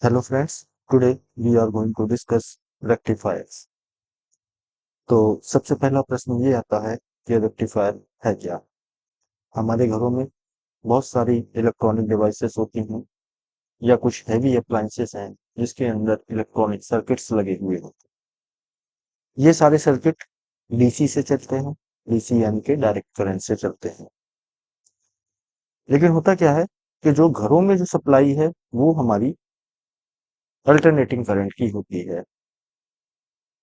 Hello friends, today we are going to discuss rectifiers। तो सबसे पहला प्रश्न ये आता है कि रेक्टिफायर है क्या। हमारे घरों में बहुत सारी इलेक्ट्रॉनिक डिवाइसेस होती हैं या कुछ हैवी अप्लायंसेस हैं जिसके अंदर इलेक्ट्रॉनिक सर्किट्स लगे हुए होते हैं। ये सारे सर्किट डीसी से चलते हैं, डीसी यानी कि डायरेक्ट करंट से चलते हैं। लेकिन होता क्या है कि जो घरों में जो सप्लाई है वो हमारी अल्टरनेटिंग करंट की होती है।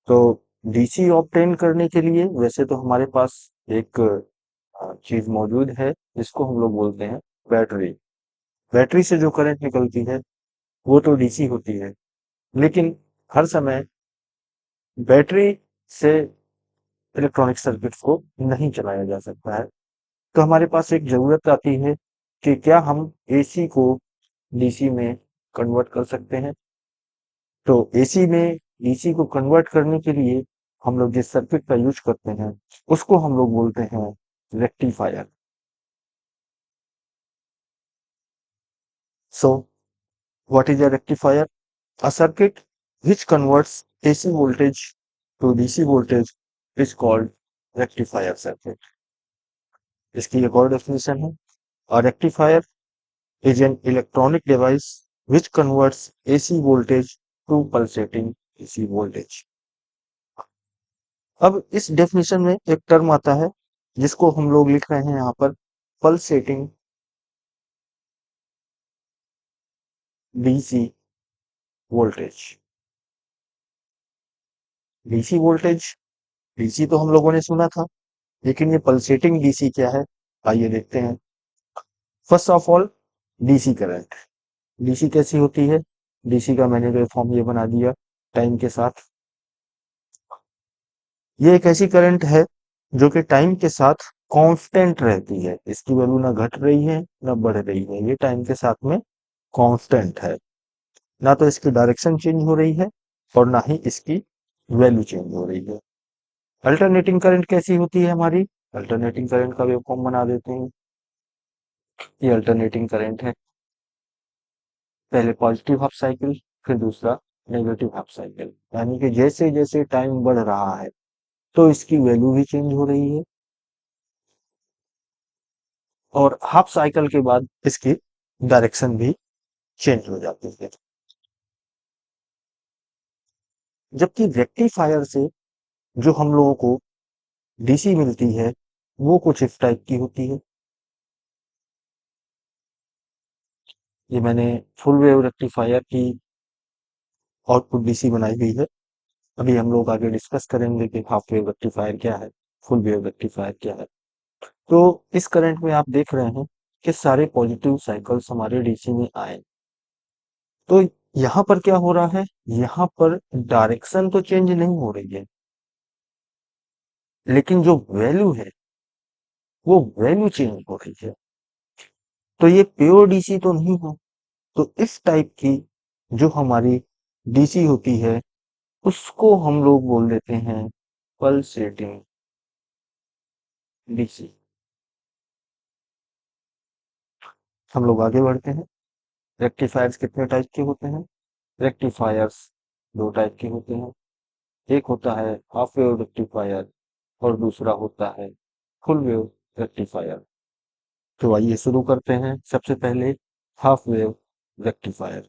तो डीसी ऑब्टेन करने के लिए वैसे तो हमारे पास एक चीज मौजूद है जिसको हम लोग बोलते हैं बैटरी। बैटरी से जो करंट निकलती है वो तो डीसी होती है, लेकिन हर समय बैटरी से इलेक्ट्रॉनिक सर्किट्स को नहीं चलाया जा सकता है। तो हमारे पास एक जरूरत आती है कि क्या हम एसी को डीसी में कन्वर्ट कर सकते हैं। तो एसी में डीसी को कन्वर्ट करने के लिए हम लोग जिस सर्किट का यूज करते हैं उसको हम लोग बोलते हैं rectifier. So, what is a rectifier? A circuit which converts AC voltage to DC voltage is called rectifier circuit। इसकी एक और डेफिनेशन है, a rectifier is an electronic device which converts AC voltage to pulsating DC voltage। अब इस definition में एक term आता है जिसको हम लोग लिख रहे हैं यहाँ पर pulsating DC voltage. DC voltage, DC तो हम लोगों ने सुना था, लेकिन ये पल्सेटिंग डीसी क्या है, आइए देखते हैं। First of all, DC current. DC कैसी होती है? डीसी का मैंने वेव फॉर्म ये बना दिया टाइम के साथ। ये एक ऐसी करंट है जो कि टाइम के साथ कांस्टेंट रहती है, इसकी वैल्यू ना घट रही है ना बढ़ रही है, ये टाइम के साथ में कांस्टेंट है। ना तो इसकी डायरेक्शन चेंज हो रही है और ना ही इसकी वैल्यू चेंज हो रही है। अल्टरनेटिंग करंट कैसी होती है हमारी? अल्टरनेटिंग करंट का वेव फॉर्म बना देते हैं। ये अल्टरनेटिंग करंट है, पहले पॉजिटिव हाफ साइकिल फिर दूसरा नेगेटिव हाफ साइकिल, यानी कि जैसे जैसे टाइम बढ़ रहा है तो इसकी वैल्यू भी चेंज हो रही है और हाफ साइकिल के बाद इसकी डायरेक्शन भी चेंज हो जाती है। जबकि रेक्टिफायर से जो हम लोगों को डीसी मिलती है वो कुछ इस टाइप की होती है। ये मैंने फुल वेव रेक्टिफायर की आउटपुट डीसी बनाई हुई है। अभी हम लोग आगे डिस्कस करेंगे कि हाफ वेव रेक्टिफायर क्या है, फुल वेव रेक्टिफायर क्या है। तो इस करंट में आप देख रहे हैं कि सारे पॉजिटिव साइकिल्स हमारे डीसी में आए। तो यहाँ पर क्या हो रहा है, यहाँ पर डायरेक्शन तो चेंज नहीं हो रही है, लेकिन जो वैल्यू है वो वैल्यू चेंज हो रही है। तो ये प्योर डीसी तो नहीं है। तो इस टाइप की जो हमारी डीसी होती है उसको हम लोग बोल देते हैं पल्सेटिंग डीसी। हम लोग आगे बढ़ते हैं। रेक्टिफायर्स कितने टाइप के होते हैं? रेक्टिफायर्स दो टाइप के होते हैं, एक होता है हाफ वेव रेक्टिफायर और दूसरा होता है फुल वेव रेक्टिफायर। तो आइए शुरू करते हैं। सबसे पहले हाफ वेव रेक्टिफायर।